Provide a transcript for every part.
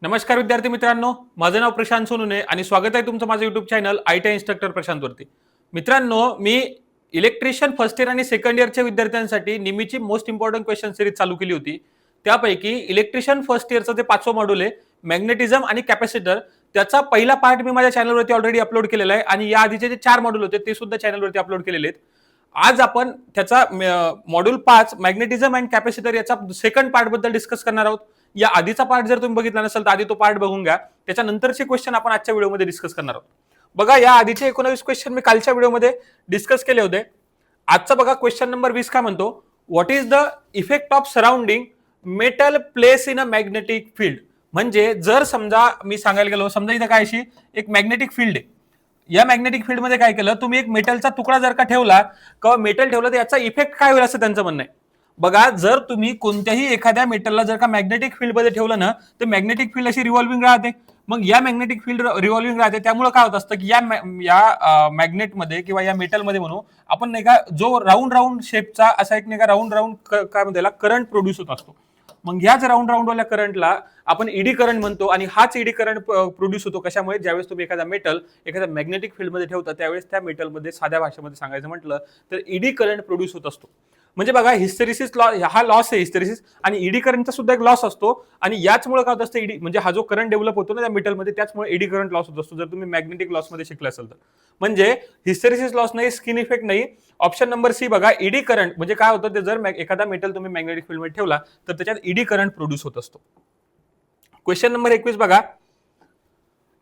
नमस्कार विद्यार्थी मित्रांनो, माझं नाव प्रशांत सोनुने आणि स्वागत आहे तुमचं माझं युट्यूब चॅनल आयटी इन्स्ट्रक्टर प्रशांतवरती. मित्रांनो, मी इलेक्ट्रिशियन फर्स्ट इयर आणि सेकंड इयरच्या विद्यार्थ्यांसाठी निमीची मोस्ट इम्पॉर्टंट क्वेश्चन सिरीज चालू केली होती. त्यापैकी इलेक्ट्रिशियन फर्स्ट इयरचं ते 5वं मॉड्यूल आहे मॅग्नेटिझम आणि कॅपॅसिटर. त्याचा पहिला पार्ट मी माझ्या चॅनलवरती ऑलरेडी अपलोड केलेला आहे आणि या आधीचे जे 4 मॉड्यूल होते ते सुद्धा चॅनलवरती अपलोड केलेले आहेत. आज आपण त्याचा मॉड्यूल 5 मॅग्नेटिझम अँड कॅपॅसिटर याचा सेकंड पार्ट बद्दल डिस्कस करणार आहोत. या आधीचा पार्ट जर तुम्ही बघितला नसेल तर आधी तो पार्ट बघून घ्या. त्याच्यानंतरचे क्वेश्चन आपण आजच्या व्हिडिओमध्ये डिस्कस करणार आहोत. बघा, या आधीचे 19 क्वेश्चन मी कालच्या व्हिडिओमध्ये डिस्कस केले होते. आजचा बघा क्वेश्चन नंबर 20 काय म्हणतो, what is the effect of surrounding metal place in a magnetic field. म्हणजे जर समजा मी सांगायला गेलो, समजा इथं काय अशी एक मॅग्नेटिक फील्ड आहे. या मॅग्नेटिक फील्ड मध्ये काय केलं, तुम्ही एक मेटलचा तुकडा जर का ठेवला किंवा मेटल ठेवलं तर याचा इफेक्ट काय होईल असं त्यांचं म्हणणं आहे. बघा, जर तुम्ही कोणत्याही एखाद्या मेटलला जर का मॅग्नेटिक फील्ड मध्ये ठेवलं ना तर मॅग्नेटिक फील्ड अशी रिव्हॉल्विंग राहते. मग या मॅग्नेटिक फील्ड रिव्हॉल्विंग राहते, त्यामुळे काय होत असतं की या मॅग्नेटमध्ये किंवा या मेटलमध्ये म्हणू आपण नाही का, जो राऊंड शेपचा असा एक नाही का राऊंड काय म्हणतात करंट प्रोड्यूस होत असतो. मग ह्याच राऊंड वाल्या करंटला आपण ईडी करंट म्हणतो आणि हाच ईडी करंट प्रोड्यूस होतो. कशामुळे, ज्यावेळेस तुम्ही एखादा मेटल एखाद्या मॅग्नेटिक फील्डमध्ये ठेवता त्यावेळेस त्या मेटलमध्ये साध्या भाषेमध्ये सांगायचं म्हटलं तर ईडी करंट प्रोड्यूस होत असतो. म्हणजे बघा, हिस्टेरिसिस लॉ हा लॉस आहे हिस्टेरिसिस, आणि ईडी करंटचा सुद्धा एक लॉस असतो. आणि याचमुळे काय होत असतं, ईडी म्हणजे हा जो करंट डेव्हलप होतो ना त्या मेटलमध्ये, त्याचमुळे ईडी करंट लॉस होत असतो. जर तुम्ही मॅग्नेटिक लॉस मध्ये शिकले असेल तर, म्हणजे हिस्टेरिसिस लॉस नाही, स्किन इफेक्ट नाही. ऑप्शन नंबर सी बघा, ईडी करंट म्हणजे काय होतं, ते जर एखादा मेटल तुम्ही मॅग्नेटिक फील्ड मध्ये ठेवला तर त्याच्यात ईडी करंट प्रोड्यूस होत असतो. क्वेश्चन नंबर 21 बघा,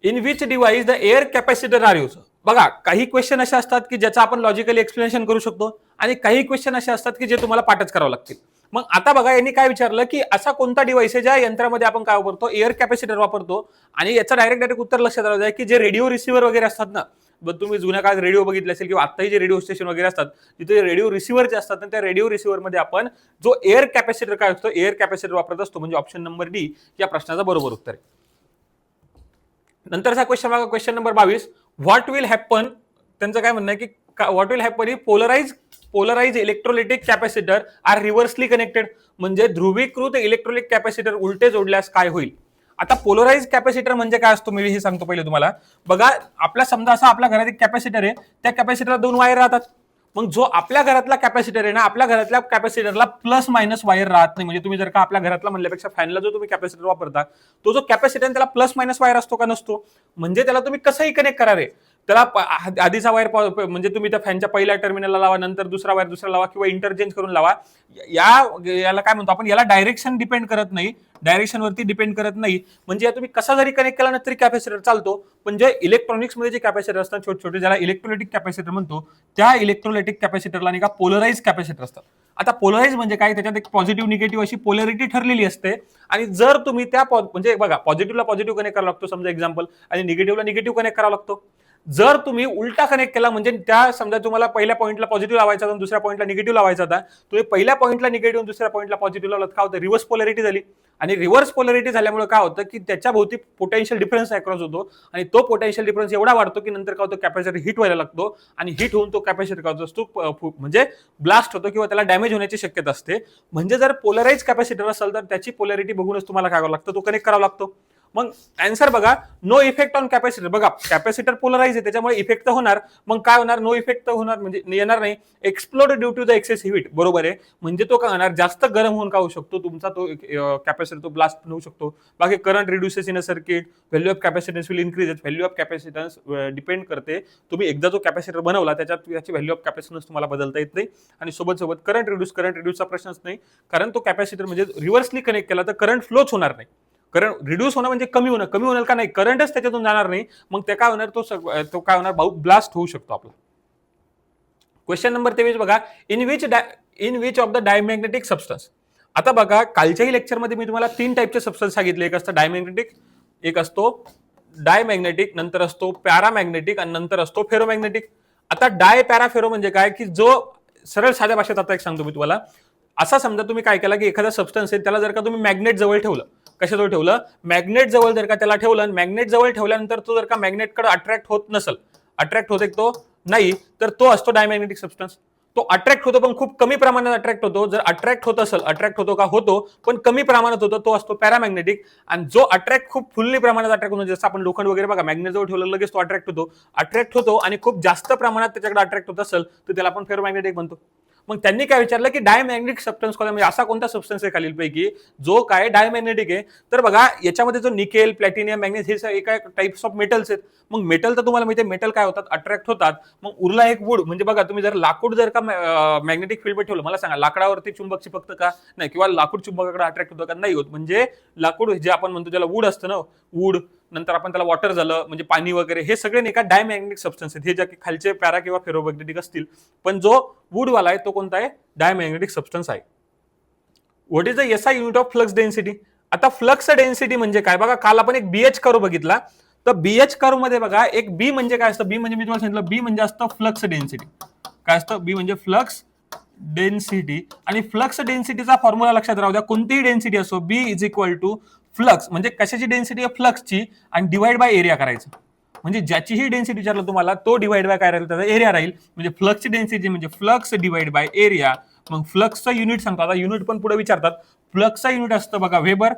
in which device the air capacitor are use. बघा, काही क्वेश्चन असे असतात की ज्याचं आपण लॉजिकली एक्सप्लेनेशन करू शकतो आणि काही क्वेश्चन असे असतात की जे तुम्हाला पाठच करावं लागतील. मग आता बघा, यांनी काय विचारलं की असा कोणता डिव्हाइस आहे ज्या यंत्रामध्ये आपण काय वापरतो, एअर कॅपॅसिटर वापरतो. आणि याचं डायरेक्ट उत्तर लक्षात आलं की जे रेडिओ रिसिव्हर वगैरे असतात ना, तुम्ही जुन्या काळात रेडिओ बघितले असेल किंवा आताही जे रेडिओ स्टेशन वगैरे असतात तिथे रेडिओ रिसिव्हर जे असतात त्या रेडिओ रिसिव्हर मध्ये आपण जो एअर कॅपॅसिटर काय असतो, एअर कॅपॅसिटर वापरत असतो. म्हणजे ऑप्शन नंबर डी या प्रश्नाचं बरोबर उत्तर आहे. नंतरचा क्वेश्चन बघा, question number 22, what will happen. त्यांचं काय म्हणणं आहे की व्हॉट विल हॅपन ही polarise electrolytic capacitor are reversely connected. म्हणजे ध्रुवीकृत इलेक्ट्रोलिक कॅपॅसिटर उलटे जोडल्यास काय होईल. आता पोलराइज कॅपॅसिटर म्हणजे काय असतो मी हे सांगतो पहिले तुम्हाला. बघा, आपला समजा असा आपल्या घरात एक कॅपॅसिटर आहे, त्या कॅपॅसिटरला 2 वायर राहतात. मग जो आपल्या घरातला कॅपॅसिटर आहे ना, आपल्या घरातल्या कॅपॅसिटरला प्लस मायनस वायर राहत नाही. म्हणजे तुम्ही जर का आपल्या घरातला म्हणल्यापेक्षा फॅनला जो तुम्ही कॅपॅसिटर वापरता तो जो कॅपॅसिटर त्याला प्लस मायनस वायर असतो का, नसतो. म्हणजे त्याला तुम्ही कसंही कनेक्ट करा रे, त्याला आधीचा वायर म्हणजे तुम्ही त्या फॅनच्या पहिल्या टर्मिनलला लावा, नंतर दुसरा वायर दुसरा लावा किंवा इंटरचेंज करून लावा. याला काय म्हणतो आपण, याला डायरेक्शन डिपेंड करत नाही, डायरेक्शनवरती डिपेंड करत नाही. म्हणजे तुम्ही कसा जरी कनेक्ट केला ना तरी कॅपॅसिटर चालतो. पण जे इलेक्ट्रॉनिक्स मध्ये जे कॅपॅसिटर असतात छोटे छोटे, ज्याला इलेक्ट्रोलाइटिक कॅपॅसिटर म्हणतो, त्या इलेक्ट्रोलाइटिक कॅपॅसिटरला नाही का पोलराइज कॅपॅसिटर असतात. आता पोलराइज म्हणजे काय, त्याच्यात एक पॉझिटिव्ह निगेटिव्ह अशी पोलॅरिटी ठरलेली असते. आणि जर तुम्ही त्या म्हणजे बघा, पॉझिटिव्हला पॉझिटिव्ह कनेक्ट करावा लागतो समजा एक्झाम्पल, आणि निगेटिव्हला निगेटिव्ह कनेक्ट करावा लागतो. जर तुम्ही उलटा कनेक्ट केला, म्हणजे त्या समजा तुम्हाला पहिल्या पॉईंटला पॉझिटिव्ह लावायचा होता, दुसऱ्या पॉईंटला निगेटिव्ह लावायचा होता, तुम्ही पहिल्या पॉईंटला निगेटिव्ह दुसऱ्या पॉईंटला पॉझिटिव्ह लावलात, काय होतं, रिव्हर्स पोलॅरिटी झाली. आणि रिव्हर्स पोलॅरिटी झाल्यामुळे काय होतं की त्याच्या भोवती पोटेन्शियल डिफरन्स अक्रॉस होतो आणि तो पोटेन्शियल डिफरन्स एवढा वाढतो की नंतर काय होतं, कॅपॅसिटर हिट व्हायला लागतो आणि हिट होऊन तो कॅपॅसिटर काय होतो असतो म्हणजे ब्लास्ट होतो किंवा त्याला डॅमेज होण्याची शक्यता असते. म्हणजे जर पोलराइज कॅपॅसिटर असेल तर त्याची पोलॅरिटी बघूनच तुम्हाला काय करावं लागतं, तो कनेक्ट करावा लागतो. मग आन्सर बघा, नो इफेक्ट ऑन कॅपॅसिटर. बघा, कॅपॅसिटर पोलराइज आहे त्याच्यामुळे इफेक्ट तर होणार. मग काय होणार, नो इफेक्ट तर होणार म्हणजे येणार नाही. Explode due to the excessive heat, बरोबर आहे. म्हणजे तो काय होणार, जास्त गरम होऊन काय होऊ शकतो, तुमचा तो कॅपॅसिटर तो ब्लास्ट होऊ शकतो. बाकी current reduces in a circuit, value of capacitance will increase. Value of capacitance depend करते, तुम्ही एकदा जो कॅपॅसिटर बनवला त्याच्यात त्याची व्हॅल्यू ऑफ कॅपॅसिटन्स तुम्हाला बदलता येत नाही. आणि सोबत करंट रिड्यूसचा प्रश्नच नाही, कारण तो कॅपॅसिटर म्हणजे रिव्हर्सली कनेक्ट केला तर करंट फ्लोच होणार नाही. करंट रिड्यूस होणं म्हणजे कमी होणार का नाही, करंटच त्याच्यातून जाणार नाही. मग ते काय होणार, तो काय होणार, ब्लास्ट होऊ शकतो आपला. क्वेश्चन नंबर 23 बघा, in which of the diamagnetic substance. आता बघा, कालच्याही लेक्चरमध्ये मी तुम्हाला 3 टाईपचे सबस्टन्स सांगितले. एक असतं डायमॅग्नेटिक, एक असतो डायमॅग्नेटिक, नंतर असतो पॅरामॅग्नेटिक आणि नंतर असतो फेरोमॅग्नेटिक. आता पॅराफेरो म्हणजे काय की जो सरळ साध्या भाषेत आता एक सांगतो मी तुम्हाला. असा समजा तुम्ही काय केला की एखादा सबस्टन्स आहे त्याला जर का तुम्ही मॅग्नेट जवळ ठेवलं, कशाजवळ ठेवलं, मॅग्नेट जवळ जर का त्याला ठेवलं, मॅग्नेट जवळ ठेवल्यानंतर तो जर का मॅग्नेटकडे अट्रॅक्ट होत नसेल, अट्रॅक्ट होते तो नाही, तर तो असतो डायमॅग्नेटिक सबस्टन्स. तो अट्रॅक्ट होतो पण खूप कमी प्रमाणात अट्रॅक्ट होतो. जर अट्रॅक्ट होत असेल, अट्रॅक्ट होतो का होतो पण कमी प्रमाणात होतो, तो असतो पॅरामॅग्नेटिक. आणि जो अट्रॅक्ट खूप फुल्ली प्रमाणात अट्रॅक्ट होतो, जसं आपण लोखंड वगैरे बघा मॅग्नेट जवळ ठेवलं लगेच तो अट्रॅक्ट होतो आणि खूप जास्त प्रमाणात त्याच्याकडे अट्रॅक्ट होत असेल तर त्याला आपण फेरोमॅग्नेटिक म्हणतो. मग त्यांनी काय विचारलं की डायमॅग्नेटिक सबस्टन्स कोणता, म्हणजे असा कोणता सबस्टन्स आहे खालीलपैकी जो काय डायमॅग्नेटिक आहे. तर बघा याच्यामध्ये जो निकेल, प्लॅटिनियम, मॅग्नेस हे एका टाइप्स ऑफ मेटल्स आहेत. मग मेटल तर तुम्हाला माहिती आहे, मेटल काय होतात, अट्रॅक्ट होतात. मग उरला एक वूड, म्हणजे बघा तुम्ही जर लाकूड जर का मॅग्नेटिक फील्ड ठेवलं, मला सांगा लाकडावरती चुंबक चिपकतं का नाही, किंवा लाकूड चुंबकाकडे अट्रॅक्ट होतं का, नाही होत. म्हणजे लाकूड जे आपण म्हणतो ज्याला वूड असतं ना, वूड नंतर आपण त्याला वॉटर झालं म्हणजे पाणी वगैरे, हे सगळे नाही का डायमॅग्नेटिक सबस्टन्स आहेत, हे जे खालचे पॅरा किंवा फेरोमॅग्नेटिक असतील. पण जो वूडवाला आहे तो कोणता आहे, डायमॅग्नेटिक सबस्टन्स आहे. What is the SI unit of flux density. आता फ्लक्स डेन्सिटी म्हणजे काय बघा, काल आपण एक बीएच कर्व बघितला. तर बीएच कर्व मध्ये बघा एक बी म्हणजे काय असतं, बी म्हणजे मी तुम्हाला सांगितलं बी म्हणजे असतं फ्लक्स डेन्सिटी. काय असतं बी म्हणजे फ्लक्स डेन्सिटी. आणि फ्लक्स डेन्सिटीचा फॉर्म्युला लक्षात राहू द्या, कोणतीही डेन्सिटी असो, बी इज इक्वल टू फ्लक्स म्हणजे कशाची डेन्सिटी आहे, फ्लक्सची, आणि डिवाइड बाय एरिया करायचं. म्हणजे ज्याचीही डेन्सिटी विचारलं तुम्हाला तो डिवाइड बाय काय राहील, त्याचा एरिया राहील. म्हणजे फ्लक्सची डेन्सिटी म्हणजे फ्लक्स डिवाइड बाय एरिया. मग फ्लक्सचा युनिट सांगतो, आता युनिट पण पुढे विचारतात. फ्लक्सचा युनिट असतं बघा वेबर,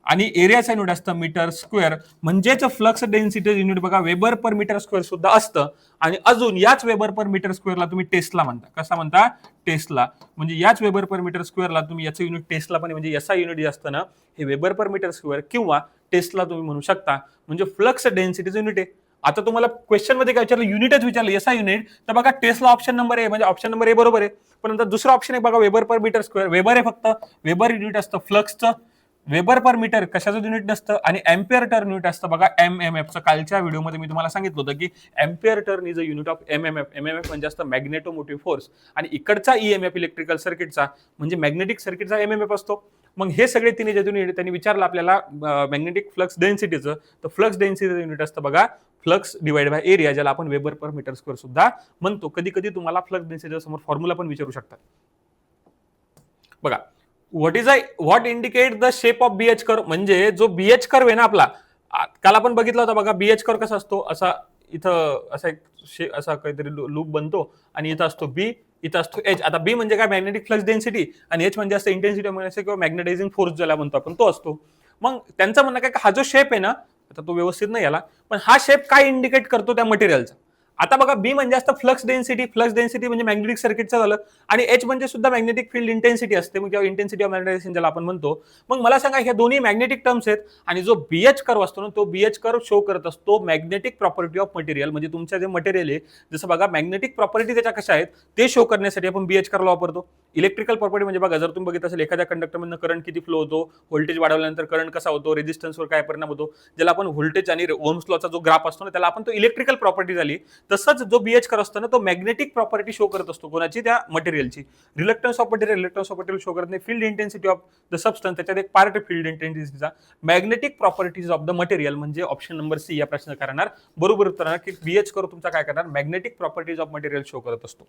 आणि एरियाचा युनिट असतं मीटर स्क्वेअर. म्हणजेच फ्लक्स डेन्सिटी युनिट बघा वेबर पर मीटर स्क्वेअर सुद्धा असतं. आणि अजून याच वेबर पर मीटर स्क्वेअरला तुम्ही टेस्ला म्हणता. कसा म्हणता, टेस्ला. म्हणजे याच वेबर पर मीटर स्क्वेअरला तुम्ही याचं युनिट टेस्ला पण, म्हणजे याचा युनिट जे असतं ना हे वेबर पर मीटर स्क्वेअर किंवा टेस्ला तुम्ही म्हणू शकता. म्हणजे फ्लक्स डेन्सिटीचं युनिट आहे. आता तुम्हाला क्वेश्चन मध्ये काय विचारलं, युनिटच विचारलं, एसआ युनिट, तर बघा टेस्ला ऑप्शन नंबर ए, म्हणजे ऑप्शन नंबर ए बरोबर आहे. पण नंतर दुसरा ऑप्शन आहे बघा weber per metre square. Weber आहे फक्त, वेबर युनिट असतं फ्लक्सचं. वेबर पर मीटर कशाचं युनिट नसतं. आणि एम्पियर टर्न युनिट असतं बघा एमएमएफचं. कालच्या व्हिडिओमध्ये मी तुम्हाला सांगितलं होतं की ampere turn is a unit of MMF. MMF म्हणजे असतं मॅग्नेटोमोटिव्ह फोर्स. आणि इकडचा ईएमएफ इलेक्ट्रिकल सर्किटचा म्हणजे मॅग्नेटिक सर्किटचा एमएमएफ असतो. मग हे सगळे तिने ज्यातून त्यांनी विचारलं आपल्याला मॅग्नेटिक फ्लक्स डेन्सिटीचं, तर फ्लक्स डेन्सिटीचं युनिट असतं बघा फ्लक्स डिवाइड बाय एरिया, ज्याला आपण वेबर पर मीटर स्क्वेअर सुद्धा म्हणतो. कधी कधी तुम्हाला फ्लक्स डेन्सिटीच्या समोर फॉर्म्युला पण विचारू शकतात. बघा what indicate the shape of BH curve, म्हणजे जो बीएच कर्व आहे ना आपला, काल आपण बघितला होता बघा बीएच कर्व कसा असतो, असा इथं असा एक असा काहीतरी लूप बनतो आणि इथं असतो बी, इथं असतो एच. आता बी म्हणजे काय, मॅग्नेटिक फ्लक्स डेन्सिटी, आणि एच म्हणजे असतं इंटेन्सिटी किंवा मॅग्नेटायझिंग फोर्स ज्याला म्हणतो आपण, तो असतो. मग त्यांचं म्हणणं काय, हा जो शेप आहे ना, आता तो व्यवस्थित नाही याला, पण हा शेप काय इंडिकेट करतो त्या मटेरियलचा. आता बघा बी म्हणजे असतं फ्लक्स डेन्सिटी. फ्लक्स डेन्सिटी म्हणजे मॅग्नेटिक सर्किटचं झालं. आणि एच म्हणजे सुद्धा मॅग्नेटिक फील्ड इंटेन्सिटी असते, मग इंटेन्सिटी ऑफ मॅग्नेटायझेशन ज्याला आपण म्हणतो. मग मला सांगा ह्या दोन्ही मॅग्नेटिक टर्म्स आहेत. आणि जो बीएच कर्व असतो ना, तो बीएच कर्व शो करत असतो मॅग्नेटिक प्रॉपर्टी ऑफ मटेरियल. म्हणजे तुमच्या जे मटेरियल आहे, जसं बघा मॅग्नेटिक प्रॉपर्टी त्याच्या कशा आहेत ते शो करण्यासाठी आपण बीएच कर्व वापरतो. इलेक्ट्रिकल प्रॉपर्टी म्हणजे बघा, जर तुम्ही बघितलं असेल एखाद्या कंडक्टरमधून करंट किती फ्लो होतो, व्होल्टेज वाढवल्यानंतर करंट कसा होतो, रेजिस्टन्सवर काय परिणाम होतो, ज्याला आपण व्होल्टेज आणि ओम्स लॉचा जो ग्राफ असतो ना त्याला आपण तो इलेक्ट्रिकल प्रॉपर्टी झाली. तसंच जो बीएच कर्व असतो ना तो मॅग्नेटिक प्रॉपर्टी शो करत असतो, कोणाची, त्या मटेरियलची. रिलक्टन्स ऑफ मटेरियल शो करत नाही. Field intensity of the substance, त्याच्यात एक पार्ट फील्ड इंटेन्सिटीचा. Magnetic properties of the material म्हणजे ऑप्शन नंबर सी या प्रश्न करणार बरोबर उत्तर, की बीएच कर्व तुमचा काय करणार, magnetic properties of material show करत असतो.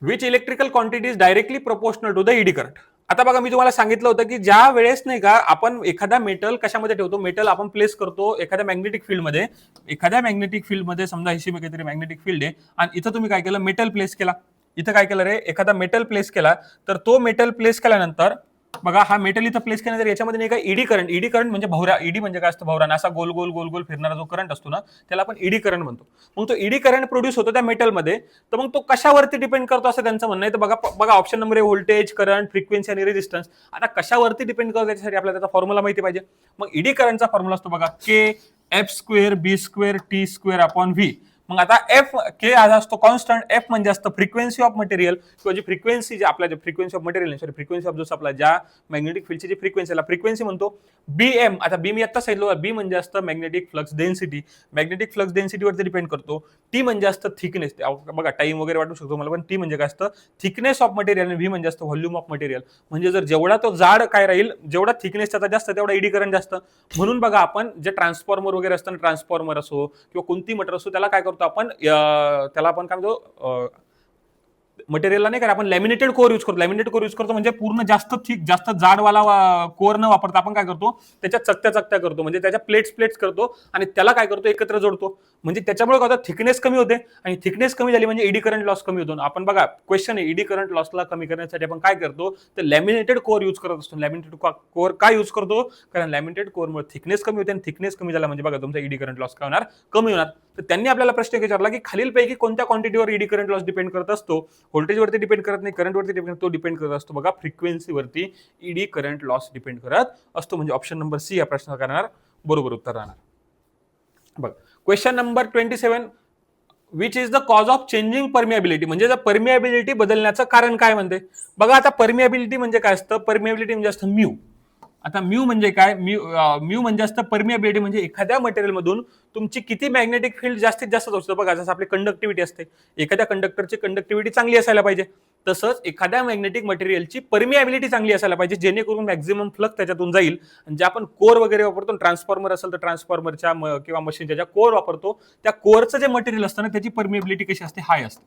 Which electrical quantity is directly proportional to the eddy current. आता बघा मी तुम्हाला सांगितलं होतं की ज्या वेळेस नाही का आपण एखादा मेटल कशामध्ये ठेवतो, मेटल आपण प्लेस करतो एखाद्या मॅग्नेटिक फील्डमध्ये. एखाद्या मॅग्नेटिक फील्डमध्ये समजा हिशी काहीतरी मॅग्नेटिक फील्ड आहे आणि इथं तुम्ही काय केलं, मेटल प्लेस केला. इथं काय केलं रे, एखादा मेटल प्लेस केला. तर तो मेटल प्लेस केल्यानंतर बघा हा मेटल इथं प्लेस केल्यानंतर याच्यामध्ये नाही का ईडी करंट म्हणजे भवरा. ईडी म्हणजे काय असतं, भवरा असा गोल गोल गोल गोल फिरणारा जो करंट असतो ना त्याला आपण ईडी करंट म्हणतो. मग तो ईडी करंट प्रोड्यूस होतो त्या मेटलमध्ये. तर मग तो कशावरती डिपेंड करतो असं त्यांचं म्हणणं आहे. तर बघा ऑप्शन नंबर आहे व्होल्टेज, करंट, फ्रिक्वेन्सी आणि रेजिस्टन्स. आता कशावरती डिपेंड करतो त्याच्यासाठी आपल्याला त्याचा फॉर्म्युला माहिती पाहिजे. मग ईडी करंटचा फॉर्म्युला असतो बघा K F square B square T square upon V. मग आता एफ के असतो कॉन्स्टंट, एफ म्हणजे असतं फ्रिक्वेन्सी ऑफ मटेरियल किंवा जी फ्रिक्वेन्सी जे आपल्या frequency of material sorry frequency of जो आपला ज्या मॅग्नेटिक फील्डची जी फ्रिक्वेन्सीला फ्रिक्वेन्सी म्हणतो. बी एम, आता बी मी आता सांगितलं, बी म्हणजे असतं magnetic flux density. Magnetic flux डेन्सिटीवरती डिपेंड करतो. टी म्हणजे असतं थिकनेस, बघा टाइम वगैरे वाटू शकतो मला, पण टी म्हणजे काय असतं, थिकनेस ऑफ मटेरियल. आणि व्ही म्हणजे असतं व्हॉल्यूम ऑफ मटेरियल. म्हणजे जर जेवढा तो जाड काय राहील, जेवढा थिकनेस त्याचा जास्त तेवढा ईडी करंट जास्त. म्हणून बघा आपण जे ट्रान्सफॉर्मर वगैरे असतं, ट्रान्सफॉर्मर असो किंवा कोणती मोटर असो, त्याला काय करतो आपण, त्याला आपण काय म्हणतो, मटेरियलला नाही का आपण लॅमिनेटेड कोर यूज करतो. लॅमिनेटेड कोर यूज करतो म्हणजे पूर्ण जास्त थिक, जास्त जाडवाला कोर न वापरता आपण काय करतो, त्याच्या चकत्या करतो, म्हणजे त्याच्या प्लेट्स करतो आणि त्याला काय करतो, एकत्र जोडतो. म्हणजे त्याच्यामुळे काय होतं, थिकनेस कमी होते आणि थिकनेस कमी झाली म्हणजे ईडी करंट लॉस कमी होतो. आपण बघा क्वेश्चन आहे, ईडी करंट लॉसला कमी करण्यासाठी आपण काय करतो, तर लॅमिनेटेड कोर यूज करत असतो. लॅमिनेटेड कोर काय यूज करतो, कारण लॅमिनेटेड कोरमुळे थिकनेस कमी होते आणि थिकनेस कमी झाला म्हणजे बघा तुमचा ईडी करंट लॉस काय होणार, कमी होणार. तर त्यांनी आपल्याला प्रश्न विचारला की खालीलपैकी कोणत्या क्वांटिटीवर ईडी करंट लॉस डिपेंड करत असतो. व्होल्टेजवरती डिपेंड करत नाही, करंटवरती डिपेंड, तो डिपेंड करत असतो बघा फ्रिक्वेन्सीवरती ईडी करंट लॉस डिपेंड करत असतो. म्हणजे ऑप्शन नंबर सी या प्रश्न करणार बरोबर उत्तर राहणार. बघा question number 27, which is the cause of changing permeability, म्हणजे परमिएबिलिटी बदलण्याचं कारण काय म्हणते. बघा आता परमिएबिलिटी म्हणजे काय असतं, परमिएबिलिटी म्हणजे असतं म्यू. आता म्यू म्हणजे काय, म्यू म्हणजे असतं परमिएबिलिटी, म्हणजे एखाद्या मटेरियल मधून तुमची किती मॅग्नेटिक फील्ड जास्तीत जास्त असतं. बघा जसं आपली कंडक्टिव्हिटी असते, एखाद्या कंडक्टरची कंडक्टिव्हिटी चांगली असायला पाहिजे, तसंच एखाद्या मॅग्नेटिक मटेरियलची परमिएबिलिटी चांगली असायला पाहिजे, जेणेकरून मॅक्झिमम फ्लक्स त्याच्यातून जाईल. जे आपण कोर वगैरे वापरतो, ट्रान्सफॉर्मर असेल तर ट्रान्सफॉर्मरच्या किंवा मशीनच्या ज्या कोर वापरतो, त्या कोरचं जे मटेरियल असतं ना, त्याची परमिएबिलिटी कशी असते, हाय असते.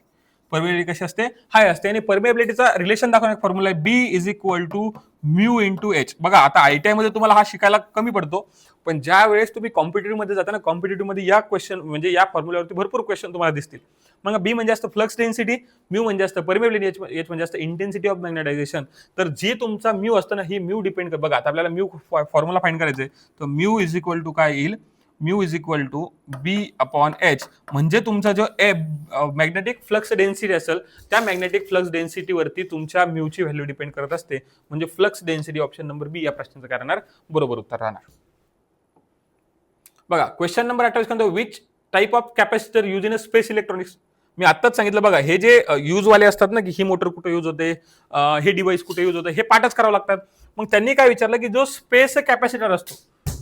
परमिएबिलिटी कशी असते, हाय असते. आणि परमिएबिलिटीचा रिलेशन दाखवण्याचा फॉर्म्युला आहे B is equal to mu into H. बघा आता आयटीआय मध्ये तुम्हाला हा शिकायला कमी पडतो, पण ज्या वेळेस तुम्ही कॉम्पिटेटिव्ह मध्ये जाता ना, कॉम्पिटेटिव्ह मध्ये या क्वेश्चन म्हणजे या फॉर्म्युल्यावरती भरपूर क्वेश्चन तुम्हाला दिसतील. मग बी म्हणजे असतं फ्लक्स डेन्सिटी, म्यू म्हणजे असतं परमिएबिलिटी, एच म्हणजे असतं इंटेन्सिटी ऑफ मॅग्नेटायझेशन. तर जे तुमचा म्यू असतं ना, ही म्यू डिपेंड कर. बघा आता आपल्याला म्यू फॉर्म्युला फाइंड करायचंय, तर म्यू इज इक्वल टू काय येईल, mu is equal to B upon H. म्हणजे तुमचा जो मॅग्नेटिक फ्लक्स डेन्सिटी असेल, त्या मॅग्नेटिक फ्लक्स डेन्सिटीवरती तुमच्या म्यूची व्हॅल्यू डिपेंड करत असते. म्हणजे flux density option number B या प्रश्नाचं करणार बरोबर उत्तर राहणार. बघा question number 28, which type of capacitor use in space electronics. मी आत्ताच सांगितलं बघा, हे जे यूज वाले असतात ना, की ही मोटर कुठे यूज होते, हे डिव्हाइस कुठे यूज होते, हे पाठच करावं लागतात. मग त्यांनी काय विचारलं की जो स्पेस कॅपॅसिटर असतो,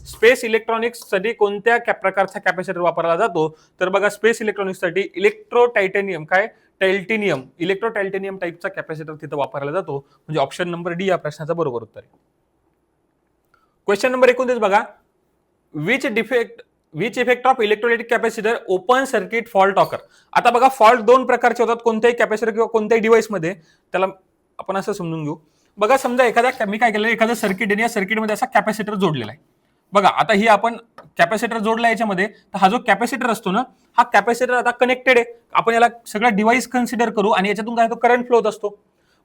स्पेस इलेक्ट्रॉनिक्स साठी कोणत्या प्रकारचा कॅपॅसिटर वापरला जातो, तर बघा स्पेस इलेक्ट्रॉनिक्स साठी इलेक्ट्रो टायटेनियम टाईपचा कॅपॅसिटर तिथं वापरला जातो. म्हणजे ऑप्शन नंबर डी या प्रश्नाचं बरोबर उत्तर आहे. क्वेश्चन नंबर 29 बघा, which effect of electrolytic capacitor open circuit fault occur. आता बघा फॉल्ट दोन प्रकारचे होतात कोणत्याही कॅपॅसिटर किंवा कोणत्याही डिव्हाइस मध्ये, त्याला आपण असं समजून घेऊ. बघा समजा मी काय केलं, एखादं सर्किट आहे, या सर्किटमध्ये असा कॅपॅसिटर जोडलेला आहे. बघा आता ही आपण कॅपॅसिटर जोडला याच्यामध्ये, तर हा जो कॅपॅसिटर असतो ना, हा कॅपॅसिटर आता कनेक्टेड आहे. आपण याला सगळं डिव्हाइस कन्सिडर करू आणि याच्यातून काय होतो, करंट फ्लो होत असतो.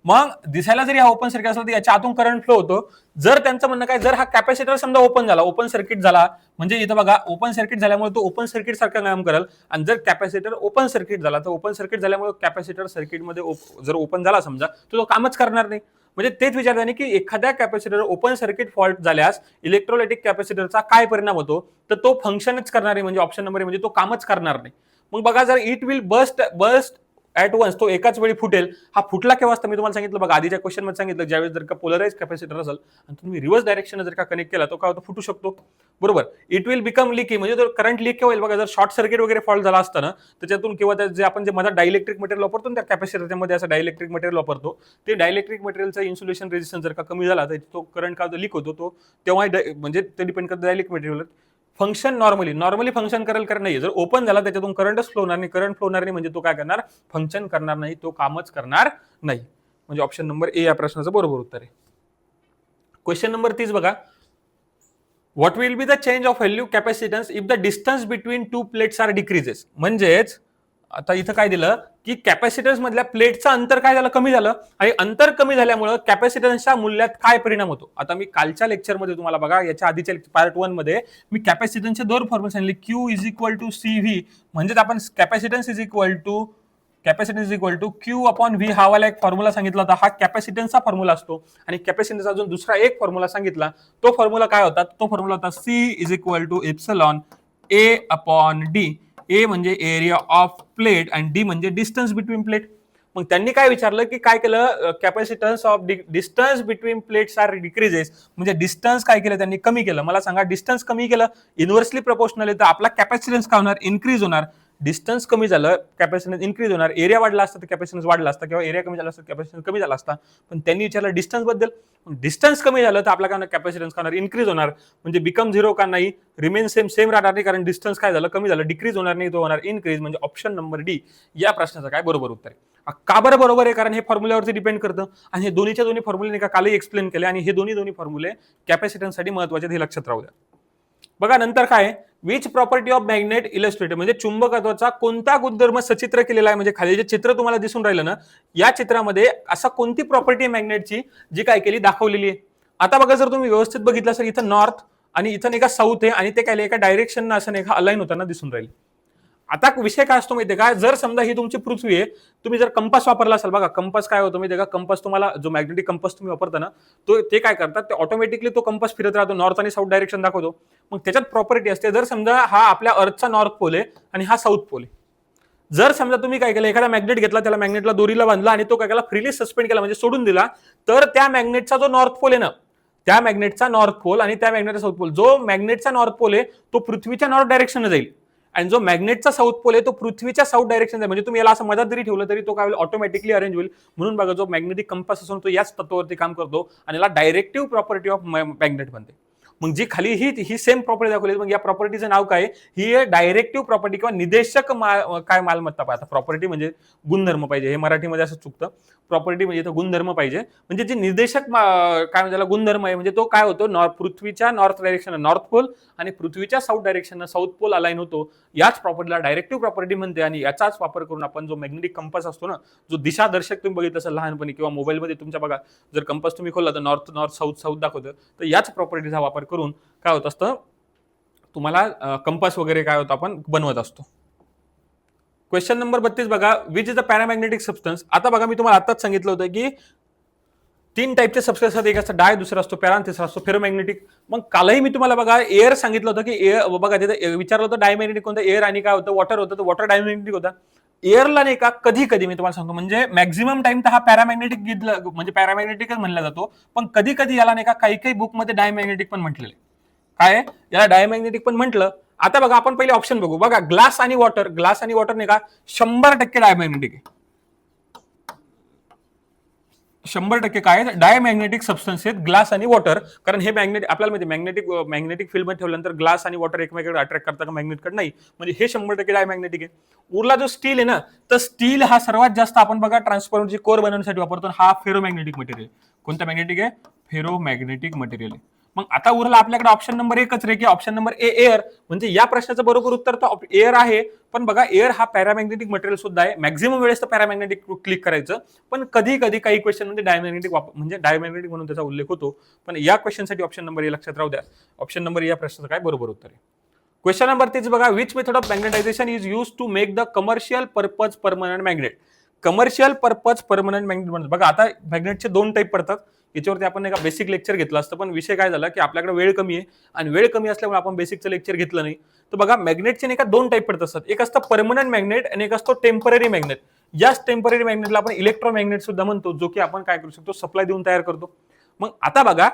मग दिसायला जरी हा ओपन सर्किट असला तर याच्या आतून करंट फ्लो होतो. जर त्यांचं म्हणणं काय, जर हा कॅपॅसिटर समजा ओपन सर्किट झाला, म्हणजे इथं बघा ओपन सर्किट झाल्यामुळे तो ओपन सर्किट सारखं काम करेल. आणि जर कॅपॅसिटर ओपन सर्किट झाला, तर ओपन सर्किट झाल्यामुळे कॅपॅसिटर सर्किटमध्ये जर ओपन झाला समजा, तर तो कामच करणार नाही. म्हणजे तेच विचारताना की एखाद्या कॅपॅसिटर ओपन सर्किट फॉल्ट झाल्यास इलेक्ट्रोलाइटिक कॅपॅसिटरचा काय परिणाम होतो, तर तो फंक्शनच करणार नाही. म्हणजे ऑप्शन नंबर म्हणजे तो कामच करणार नाही. मग बघा जर it will burst at once, तो एकाच वेळी फुटेल. हा फुटला केव्हा असतं, मी तुम्हाला सांगितलं बघा आधीच्या क्वेश्चन मध्ये सांगितलं, ज्यावेळेस जर का पोलराइज कॅपॅसिटर असेल आणि तुम्ही रिव्हर्स डायरेक्शन जर का कनेक्ट केला, तो काय होतो, फुटू शकतो. बरोबर. इट विल बिकम लीकी, म्हणजे तो करंट लीक केव्हा होईल, बघा जर शॉर्ट सर्किट वगैरे फॉल्ट झाला असता ना, त्याच्यातून किंवा जे आपण जे मध्ये डायइलेक्ट्रिक मटेरियल वापरतो त्या कॅपॅसिटरच्या मध्ये असं डायइलेक्ट्रिक मटेरियल वापरतो, ते डायइलेक्ट्रिक मटेरियलचा इन्सुलेशन रेजिस्टन्स जर का कमी झाला, तर तो करंट का लीक होतो, तो तेव्हा म्हणजे ते डिपेंड करतं dielectric material. Function normally function करेल कर नाही. जर ओपन झाला त्याच्यातून करंटच फ्लो होणार नाही, करंट फ्लो होणार नाही म्हणजे तो काय करणार, फंक्शन करणार नाही, तो कामच करणार नाही. म्हणजे ऑप्शन नंबर ए या प्रश्नाचं बरोबर उत्तर आहे. क्वेश्चन नंबर 30 बघा, what will be the change of value capacitance if the distance between two plates are decreases. म्हणजेच आता इथं काय दिलं की कॅपॅसिटन्स मधल्या प्लेटचं अंतर काय झालं, कमी झालं, आणि अंतर कमी झाल्यामुळे कॅपॅसिटन्सच्या मूल्यात काय परिणाम होतो. आता मी कालच्या लेक्चरमध्ये तुम्हाला बघा, याच्या आधीच्या पार्ट 1 मध्ये मी कॅपॅसिटन्सचे दोन फॉर्म्युले सांगितले, Q is equal to C V, म्हणजे आपण capacitance is equal to Q upon V हा वाला एक फॉर्म्युला सांगितला होता. हा कॅपॅसिटन्सचा फॉर्म्युला असतो. आणि कॅपॅसिटन्सचा अजून दुसरा एक फॉर्म्युला सांगितला, तो फॉर्म्युला काय होता, तो फॉर्म्युला होता C is equal to epsilon A upon D. A म्हणजे एरिया ऑफ प्लेट आणि डी म्हणजे डिस्टन्स बिटवीन प्लेट. मग त्यांनी काय विचारलं की काय केलं, capacitance of distance between plates are decreases, म्हणजे डिस्टन्स काय केलं त्यांनी, कमी केलं. मला सांगा डिस्टन्स कमी केलं, इन्व्हर्सली प्रोपोर्शनल आहे, तर आपला कॅपॅसिटन्स काय होणार, इन्क्रीज होणार. डिस्टन्स कमी झालं कॅपॅसिटन्स इन्क्रीज होणार, एरिया वाढला असता तर कॅपॅसिटन्स वाढला असता, किंवा एरिया कमी झाला असता कॅपॅसिटन्स कमी झाला असता. पण त्यांनी विचारलं डिस्टन्स बद्दल. डिस्टन्स कमी झालं तर आपल्या काय कॅपॅसिटन्स होणार, इन्क्रीज होणार. म्हणजे बिकम झिरो का नाही, रिमेन सेम, सेम राहणार नाही, कारण डिस्टन्स काय झालं, कमी झालं, डिक्रीज होणार नाही, तो होणार इन्क्रीज. म्हणजे ऑप्शन नंबर डी या प्रश्नाचं काय बरोबर उत्तर आहे. का बरं बरोबर आहे, कारण हे फॉर्म्युल्यावरती डिपेंड करतं, आणि हे दोन्हीच्या दोन्ही फॉर्म्युले कालही एक्सप्लेन केले, आणि हे दोन्ही फॉर्म्युले कॅपॅसिटन्ससाठी महत्वाचे, हे लक्षात राहू द्या. बघा नंतर काय, which property of magnet illustrated, म्हणजे चुंबकत्वाचा कोणता गुणधर्म सचित्र केलेला आहे. म्हणजे खाली जे चित्र तुम्हाला दिसून राहिलं ना, या चित्रामध्ये असा कोणती प्रॉपर्टी आहे मॅग्नेटची जी काय केली, दाखवलेली आहे. आता बघा जर तुम्ही व्यवस्थित बघितलं असेल, इथं नॉर्थ आणि इथं एका साऊथ आहे, आणि ते काय एका डायरेक्शन असं एका अलाइन होताना दिसून राहील. आता विषय काय असतो माहितीये का, जर समजा ही तुमची पृथ्वी आहे, तुम्ही जर कंपास वापरला असाल, बघा कंपास काय होतं माहितीये का, कंपास तुम्हाला जो मॅग्नेटिक कंपास तुम्ही वापरता ना, तो ते काय करतात, ते ऑटोमॅटिकली तो कंपास फिरत राहतो, नॉर्थ आणि साऊथ डायरेक्शन दाखवतो. मग त्याच्यात प्रॉपर्टी असते, जर समजा हा आपल्या अर्थचा नॉर्थ पोल आहे आणि हा साऊथ पोल आहे, जर समजा तुम्ही काय केलं, एखादा मॅग्नेट घेतला, त्याला मॅग्नेटला दोरीला बांधला आणि तो काय केला, फ्रीली सस्पेंड केला, म्हणजे सोडून दिला, तर त्या मॅग्नेटचा जो नॉर्थ पोल आहे ना, त्या मॅग्नेटचा नॉर्थ पोल आणि त्या मॅग्नेटचा साऊथ पोल, जो मॅग्नेटचा नॉर्थ पोल आहे तो पृथ्वीच्या नॉर्थ डायरेक्शन जाईल, आणि जो मॅग्नेटचा साऊथ पोल आहे तो पृथ्वीच्या साऊथ डायरेक्शन आहे. म्हणजे तुम्ही याला असं मधात जरी ठेवलं तरी तो काय होईल, ऑटोमॅटिकली अरेंज होईल. म्हणून बघा जो मॅग्नेटिक कंपास असून तो याच तत्वावरती काम करतो, आणि याला डायरेक्टिव्ह प्रॉपर्टी ऑफ मॅग्नेट बनते. मग जी खाली ही सेम प्रॉपर्टी दाखवली, मग या प्रॉपर्टीचं नाव काय, ही डायरेक्टिव्ह प्रॉपर्टी किंवा निदेशक काय मालमत्ता पाहता. प्रॉपर्टी म्हणजे गुणधर्म पाहिजे, हे मराठीमध्ये असं चुकतं. प्रॉपर्टी म्हणजे तो गुणधर्म पाहिजे, म्हणजे जे निर्देशक काय म्हणजे गुणधर्म आहे, म्हणजे तो काय होतो, पृथ्वीच्या नॉर्थ डायरेक्शन नॉर्थ पोल आणि पृथ्वीच्या south direction south pole align होतो. याच प्रॉपर्टीला डायरेक्टिव्ह प्रॉपर्टी म्हणते, आणि याचाच वापर करून आपण जो मॅग्नेटिक कंपास असतो ना, जो दिशादर्शक तुम्ही बघितलं असेल लहानपणी किंवा मोबाईलमध्ये तुमच्या, बघा जर कंपास तुम्ही खोलला तर नॉर्थ नॉर्थ साऊथ साऊथ दाखवतं, तर याच प्रॉपर्टीचा वापर करून काय होत असतं, तुम्हाला कंपास वगैरे काय होतं आपण बनवत असतो. क्वेश्चन नंबर 32 बघा, which is the paramagnetic substance. आता बघा मी तुम्हाला आताच सांगितलं होतं की 3 टाईपचे सबस्टन्स असतात, एक असतं डाय, दुसरा असतो पॅरा, तिसरा असतो फेरोमॅग्नेटिक. मग कालही मी तुम्हाला बघा एअर सांगितलं होतं की एअर, बघा तिथे विचारलं होतं डायमॅग्नेटिक कोणतं, एअर आणि काय होतं वॉटर होतं, तर वॉटर डायमॅग्नेटिक होता. एअरला नाही का कधी कधी मी तुम्हाला सांगतो, म्हणजे मॅक्झिमम टाइम तर हा पॅरामॅग्नेटिक म्हणजे पॅरामॅग्नेटिकच म्हणला जातो, पण कधी कधी याला नाही का काही बुकमध्ये डायमॅग्नेटिक पण म्हटलेलं आहे. काय याला डायमॅग्नेटिक पण म्हटलं. आता बघा आपण पहिले ऑप्शन बघू. बघा ग्लास आणि वॉटर, ग्लास आणि वॉटर नाही का 100% डायमॅग्नेटिक आहे. 100% काय डायमॅग्नेटिक सबस्टन्स आहेत ग्लास आणि वॉटर. कारण हे मॅग्नेटिक आपल्याला माहिती, मॅग्नेटिक फील्ड मध्ये ठेवल्यानंतर ग्लास आणि वॉटर एकमेकांकडे अट्रॅक्ट करतात का, मॅग्नेटकडे नाही. म्हणजे हे 100% डायमॅग्नेटिक आहे. उरला जो स्टील आहे ना, तर स्टील हा सर्वात जास्त आपण बघा ट्रान्सफॉर्मरची कोर बनवण्यासाठी वापरतो. हा फेरोमॅग्नेटिक मटेरियल. कोणता मॅग्नेटिक आहे, फेरोमॅग्नेटिक मटेरियल आहे. मग आता उरला आपल्याकडे ऑप्शन नंबर एकच रे, की ऑप्शन नंबर ए एअर. म्हणजे या प्रश्नाचं बरोबर उत्तर तर एअर आहे. पण बघा एअर हा पॅरामॅग्नेटिक मटेरियल सुद्धा आहे. मॅक्झिमम वेळेस तर पॅरामॅग्नेटिक क्लिक करायचं, पण कधी कधी काही क्वेश्चन मध्ये डायमॅग्नेटिक म्हणजे डायमॅग्नेटिक म्हणून त्याचा उल्लेख होतो. पण या क्वेश्चनसाठी ऑप्शन नंबर ए लक्षात राहू द्या. ऑप्शन नंबर या प्रश्नाचं काय बरोबर उत्तर आहे. क्वेश्चन नंबर 3 बघा, which method of magnetization is use to make the commercial purpose permanent magnet. Commercial purpose permanent magnet म्हणतात. बघा आता मॅग्नेटचे 2 टाईप पडतात. याच्यावरती आपण एक बेसिक लेक्चर घेतलं असतं, पण विषय काय झाला की आपल्याकडे वेळ कमी आहे, आणि वेळ कमी असल्यामुळे आपण बेसिकचं लेक्चर घेतलं नाही. तर बघा मॅग्नेटचे नाही का 2 टाईप पडत असतात. एक असतं परमनंट मॅग्नेट आणि एक असतो टेम्पररी मॅग्नेट. याच टेम्पररी मॅग्नेटला आपण इलेक्ट्रोमॅग्नेट सुद्धा म्हणतो, जो की आपण काय करू शकतो, सप्लाय देऊन तयार करतो. मग आता बघा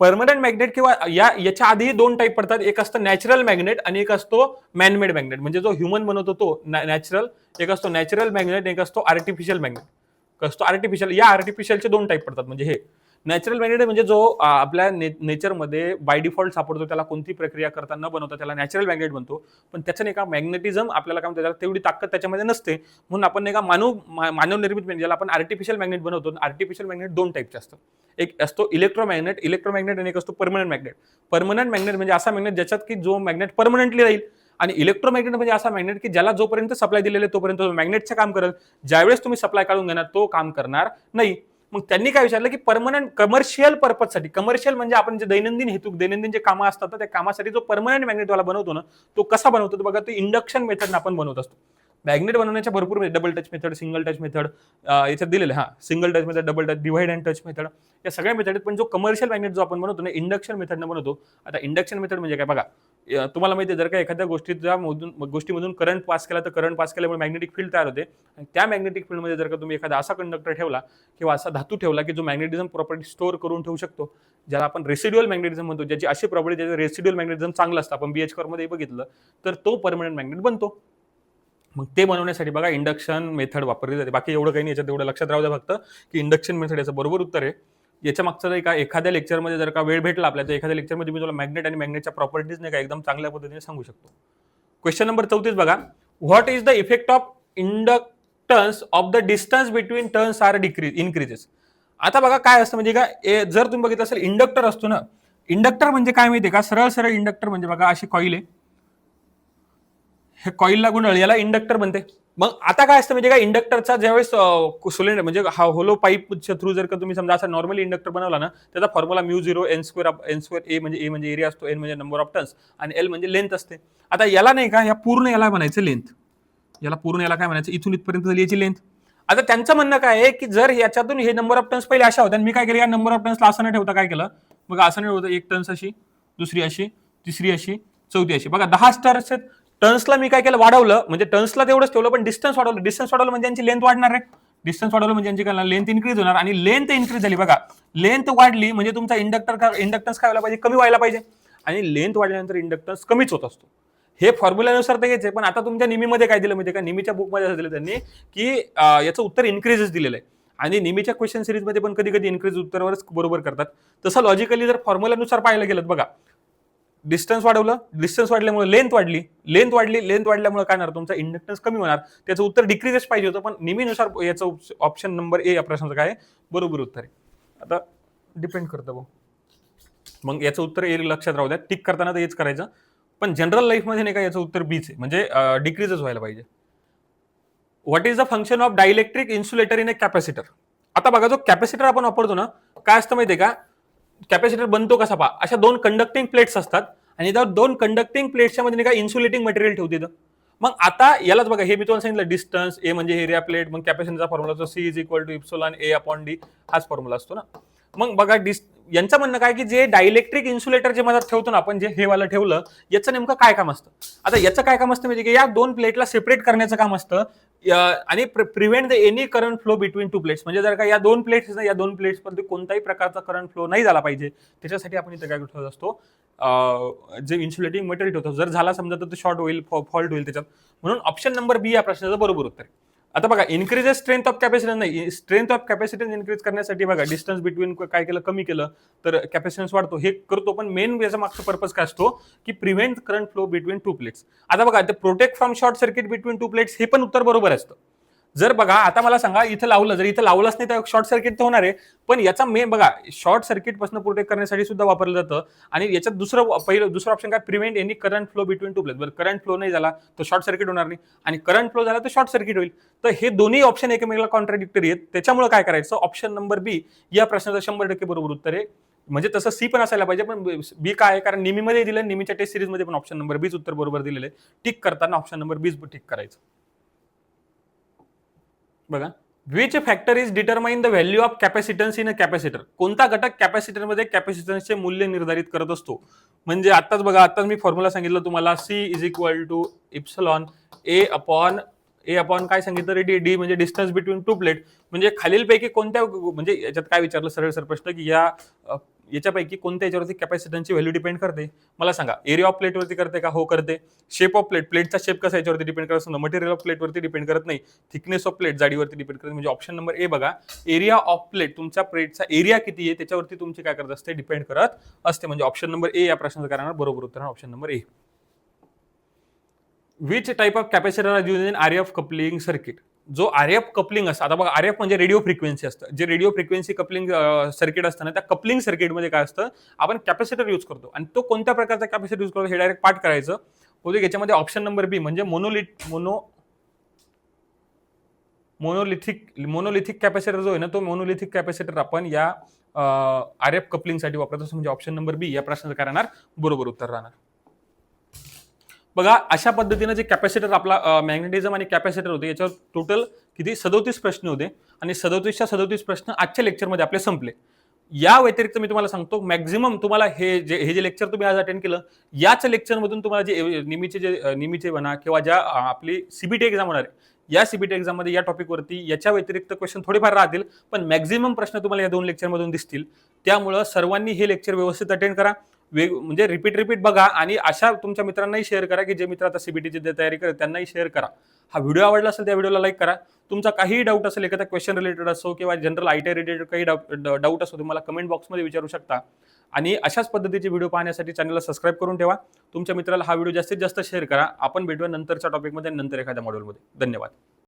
परमनंट मॅग्नेट किंवा याच्या आधी 2 टाईप पडतात. एक असतं नॅचरल मॅग्नेट आणि एक असतो मॅनमेड मॅग्नेट. म्हणजे जो ह्युमन बनवतो तो नॅचरल, एक असतो नॅचरल मॅग्नेट, एक असतो आर्टिफिशियल मॅग्नेट. असतो आर्टिफिशियल. या आर्टिफिशियलचे 2 टाईप पडतात. म्हणजे हे नॅचरल मॅग्नेट म्हणजे जो आपल्या नेचरमध्ये बाय डिफॉल्ट सापडतो, त्याला कोणती प्रक्रिया करता न बनवता त्याला नॅचरल मॅग्नेट बनतो. पण त्याचं नाही का मॅग्नेटिझम आपल्याला काय म्हणतात, तेवढी ताकद त्याच्यामध्ये नसते, म्हणून आपण नाही का मानव निर्मित म्हणजे ज्याला आपण आर्टिफिशियल मॅग्नेट बनवतो. आर्टिफिशियल मॅग्नेट 2 टाईपचे असतात. एक असतो इलेक्ट्रोमॅग्नेट आणि एक असतो परमनंट मॅग्नेट. परमनंट मॅग्नेट म्हणजे असा मॅग्नेट ज्याच्यात की जो मॅग्नेट परमनंटली राहील, आणि इलेक्ट्रोमॅग्नेट म्हणजे असा मॅग्नेट की ज्याला जोपर्यंत सप्लाय दिलेले तोपर्यंत मॅग्नेटचं काम करेल, ज्यावेळेस तुम्ही सप्लाय काढून घेणार तो काम करणार नाही. मग त्यांनी काय विचारलं की परमनंट कमर्शियल पर्पजसाठी, कमर्शियल म्हणजे आपण जे दैनंदिन हेतू दैनंदिन जे कामं असतात त्या कामासाठी जो परमनंट मॅग्नेट वाला बनवतो ना, तो कसा बनवतो बघा, तो इंडक्शन मेथड आपण बनवत असतो. मॅग्नेट बनवण्याच्या भरपूर double touch method, single touch method याच्यात दिलेले, single touch method, double touch, divide and touch method, या सगळ्या मेथड आहेत. पण जो कमर्शियल मॅग्नेट जो आपण बनवतो ना, इंडक्शन मेथडनं बनवतो. आता इंडक्शन मेथड म्हणजे काय बघा, तुम्हाला माहिती आहे, जर का एखाद्या गोष्टीमधून करंट पास केला, तर करंट पास केल्यामुळे मॅग्नेटिक फील्ड तयार होते, आणि त्या मॅग्नेटिक फील्डमध्ये जर का तुम्ही एखादा असा कंडक्टर ठेवला किंवा असा धातू ठेवला की जो मॅग्नेटिझम प्रॉपर्टी स्टोअर करून ठेवू शकतो, ज्याला आपण रेसिड्युअल मॅग्नेटिझम म्हणतो, ज्याची अशी प्रॉपर्टी, ज्याचं रेसिड्युअल मॅग्नेटिझम चांगलं असतं, आपण BH मध्ये बघितलं, तर तो परमनंट मॅग्नेट बनतो. मग ते बनवण्यासाठी बघा इंडक्शन मेथड वापरली जाते. बाकी एवढं काही नाही, याच्यात एवढं लक्षात राहू द्या फक्त की इंडक्शन मेथड याचं बरोबर उत्तर आहे. याच्या मागचं नाही का एखाद्या लेक्चरमध्ये जर का वेळ भेटला आपल्या, तर एखाद्या लेक्चरमध्ये मी तुला मॅग्नेट आणि मॅग्नेटच्या प्रॉपर्टीज नाही का एकदम चांगल्या पद्धतीने सांगू शकतो. क्वेश्चन नंबर 34 बघा. What is the effect of inductance of the distance between turns are increases. आता बघा काय असतं म्हणजे का जर तुम्ही बघितलं असेल इंडक्टर असतो ना, इंडक्टर म्हणजे काय माहितीये का, सरळ सरळ इंडक्टर म्हणजे बघा अशी कॉईल आहे, हे कॉईलला गुंडाळ याला इंडक्टर बनते. मग आता काय असतं म्हणजे का इंडक्टरचा ज्यावेळेस सिलेंडर म्हणजे हा होलो पाईपच्या थ्रू जर का तुम्ही समजा असा नॉर्मली इंडक्टर बनवला ना, त्याचा फॉर्म्युला म्यू 0 n² ए म्हणजे एरिया असतो, एन म्हणजे नंबर ऑफ टर्न्स आणि एल म्हणजे लेंथ असते. आता याला नाही का या पूर्ण याला म्हणायचं लेंथ, याला पूर्ण याला काय म्हणायचं, इथून इथपर्यंत झाली याची लेंथ. आता त्यांचं म्हणणं काय आहे की जर याच्यातून हे नंबर ऑफ टर्न्स पहिले अशा होत्या, मी काय केलं या नंबर ऑफ टर्न्सला असं नाही ठेवता काय केलं बघा, असं नाही ठेवतं, एक टर्न्स अशी, दुसरी अशी, तिसरी अशी, चौथी अशी, बघा 10 टर्न्स आहेत. टर्न्सला मी काय केलं वाढवलं, म्हणजे टर्न्सला तेवढंच ठेवलं पण डिस्टन्स वाढवलं. डिस्टन्स वाढवलं म्हणजे यांची लेंथ वाढणार आहे, डिस्टन्स वाढवलं म्हणजे यांची काय लेंथ इन्क्रीज होणार आणि लेंथ इन्क्रीज झाली. बघा लेंथ वाढली म्हणजे तुमचा इंडक्टन्स काय व्हायला पाहिजे, कमी व्हायला पाहिजे आणि लेंथ वाढल्यानंतर इंडक्टन्स कमीच होत असतो. हे फॉर्म्युल्यानुसार तर घ्यायचे, पण आता तुमच्या निमीमध्ये काय दिलं म्हणजे का निमीच्या बुकमध्ये असं दिलं त्यांनी की याचं उत्तर इन्क्रीजेस दिलेलं आहे आणि निमीच्या क्वेश्चन सिरीजमध्ये पण कधी कधी इन्क्रीज उत्तरावरच बरोबर करतात. तसं लॉजिकली जर फॉर्म्युल्यानुसार पाहायला गेलं बघा, डिस्टन्स वाढवलं, डिस्टन्स वाढल्यामुळे लेंथ वाढली, लेंथ वाढल्यामुळे काय होणार तुमचा इंडक्टन्स कमी होणार, त्याचं उत्तर डिक्रीजेस पाहिजे होतं, पण निमीनुसार याचं ऑप्शन नंबर ए या प्रश्नाचं काय बरोबर उत्तर आहे. आता डिपेंड करतं भाऊ, मग याचं उत्तर ए लक्षात राहू द्या, टिक करताना तर हेच करायचं, पण जनरल लाईफमध्ये नाही का याचं उत्तर बीच आहे, म्हणजे डिक्रीजच व्हायला पाहिजे. What is the function of dielectric insulator in a capacitor. आता बघा जो कॅपॅसिटर आपण वापरतो ना, काय असतं माहितीये का, कॅपॅसिटर बनतो कसा पहा, अशा 2 कंडक्टिंग प्लेट्स असतात आणि त्या 2 कंडक्टिंग प्लेट्सच्या मध्ये नाही का इन्सुलेटिंग मटेरियल ठेवते. मग आता यालाच बघा, हे मी तुम्हाला सांगितलं डिस्टन्स ए म्हणजे एरिया प्लेट, मग कॅपॅसिटरचा फॉर्म्युला C = εA/d हाच फॉर्म्युला असतो ना. मग बघा यांचं म्हणणं काय की जे डायइलेक्ट्रिक इन्सुलेटर जे मधात ठेवतो ना आपण, जे हे वाला ठेवलं, याचं नेमकं काय काम असतं. आता याचं काय काम असतं म्हणजे की या 2 प्लेटला सेपरेट करण्याचं काम असतं आणि prevent the any current flow between 2 plates. म्हणजे जर का या 2 प्लेट्स ना, या 2 प्लेट्समध्ये कोणताही प्रकारचा करंट फ्लो नाही झाला पाहिजे, त्याच्यासाठी आपण इथे काय ठेवत असतो, जे इन्सुलेटिंग मटेरियल ठेवतो. जर झाला समजा तर शॉर्ट होईल, फॉल्ट होईल त्याच्यात, म्हणून ऑप्शन नंबर बी या प्रश्नाचं बरोबर उत्तर आहे. आता बघा इन्क्रीजेस स्ट्रेंथ ऑफ कॅपॅसिटन्स नाही, स्ट्रेंथ ऑफ कॅपॅसिटन्स इन्क्रीज करण्यासाठी बघा डिस्टन्स बिटवीन काय केलं, कमी केलं तर कॅपॅसिटन्स वाढतो, हे करतो, पण मेन याचा मागचा पर्पज काय असतो की prevent current flow between 2 plates. आता बघा ते protect from short circuit between 2 plates, हे पण उत्तर बरोबर असतं. जर बघा आता मला सांगा इथं लावलं, जर इथं लावलंच नाही तर शॉर्ट सर्किट तर होणार आहे, पण याचा मेन बघा शॉर्ट सर्किट पासून प्रोटेक्ट करण्यासाठी सुद्धा वापरलं जातं. आणि याच्यात दुसरं ऑप्शन काय, prevent any current flow between 2 plates. बरं करंट फ्लो नाही झाला तर शॉर्ट सर्किट होणार नाही आणि करंट फ्लो झाला तर शॉर्ट सर्किट होईल. तर हे दोन्ही ऑप्शन एकमेकाला कॉन्ट्राडिक्टरी आहेत, त्याच्यामुळे काय करायचं, ऑप्शन नंबर बी या प्रश्नाचं 100% बरोबर उत्तर आहे. म्हणजे तसं सी पण असायला पाहिजे, पण बी काय आहे, कारण निमीमध्ये दिलं, निमीच्या टेस्ट सिरीजमध्ये पण ऑप्शन नंबर बीच उत्तर बरोबर दिलेलं आहे. टिक करताना ऑप्शन नंबर बीच टिक करायचं. बघा, which factor is determine the value of capacitance in a capacitor. कोणता घटक कॅपॅसिटरमध्ये कॅपॅसिटन्सचे मूल्य निर्धारित करत असतो. म्हणजे आताच बघा, आताच मी फॉर्म्युला सांगितलं तुम्हाला, C = ए अपॉन काय सांगितलं रे, डी म्हणजे डिस्टन्स बिटवीन 2 प्लेट. म्हणजे खालीलपैकी कोणत्या, म्हणजे याच्यात काय विचारलं सरळ प्रश्न की याच्यापैकी कोणत्या याच्यावरती कॅपॅसिटन्सची व्हॅल्यू डिपेंड करते, मला सांगा. एरिया ऑफ प्लेटवरती करते का, हो करते. शेप ऑफ प्लेटचा शेप कसा याच्यावरती डिपेंड करत, मटेरियल ऑफ प्लेटवरती डिपेंड करत नाही. थिकनेस ऑफ प्लेट जाडीवरती डिपेंड करत. म्हणजे ऑप्शन नंबर ए बघा, एरिया ऑफ प्लेट, तुमच्या प्लेटचा एरिया किती आहे त्याच्यावरती तुमची काय करत असते, डिपेंड करत असते. म्हणजे ऑप्शन नंबर ए या प्रश्नाचं कारण बरोबर उत्तर option number A. Which type of capacitor are used in RF coupling circuit. जो आरएफ कपलिंग असतं, आता बघा आरएफ म्हणजे रेडिओ फ्रिक्वेन्सी असतं, जे रेडिओ फ्रिक्वेन्सी कपलिंग सर्किट असतं ना, त्या कपलिंग सर्किटमध्ये काय असतं, आपण कॅपॅसिटर यूज करतो. आणि तो कोणत्या प्रकारचा कॅपॅसिटर यूज करतो हे डायरेक्ट पाठ करायचं. होते याच्यामध्ये ऑप्शन नंबर बी म्हणजे मोनोलिथिक कॅपॅसिटर जो आहे ना, तो मोनोलिथिक कॅपॅसिटर आपण या आरएफ कपलिंगसाठी वापरत असतो. म्हणजे ऑप्शन नंबर बी या प्रश्नाचं काय राहणार, बरोबर उत्तर राहणार. बघा अशा पद्धतीने जे कॅपॅसिटर आपला मॅग्नेटिझम आणि कॅपॅसिटर होते, याच्यावर टोटल किती 37 प्रश्न होते आणि 37च्या 37 प्रश्न आजच्या लेक्चरमध्ये आपले संपले. या व्यतिरिक्त मी तुम्हाला सांगतो, मॅक्झिमम तुम्हाला हे जे लेक्चर तुम्ही आज अटेंड केलं, याच लेक्चरमधून तुम्हाला जे निमीचे म्हणा किंवा ज्या आपली सीबीटी एक्झाम होणार आहे, या सीबीटी एक्झाममध्ये या टॉपिकवरती याच्या व्यतिरिक्त क्वेश्चन थोडेफार राहतील, पण मॅक्झिमम प्रश्न तुम्हाला या 2 लेक्चरमधून दिसतील. त्यामुळं सर्वांनी हे लेक्चर व्यवस्थित अटेंड करा. म्हणजे रिपीट बघा आणि अशा तुमच्या मित्रांनाही शेअर करा की जे मित्र आता सीबीटीची तयारी करतात त्यांनाही शेअर करा. हा व्हिडिओ आवडला असेल त्या व्हिडिओला लाईक करा. तुमचा काही डाऊट असेल, एखादा क्वेश्चन रिलेटेड असो किंवा जनरल आयटी रिलेटेड काही डाऊट असो, तुम्हाला कमेंट बॉक्समध्ये विचारू शकता. आणि अशाच पद्धतीचे व्हिडिओ पाहण्यासाठी चॅनलला सबस्क्राईब करून ठेवा. तुमच्या मित्राला हा व्हिडिओ जास्तीत जास्त शेअर करा. आपण भेटूया नंतरच्या टॉपिकमध्ये, नंतर एखाद्या मॉड्यूलमध्ये. धन्यवाद.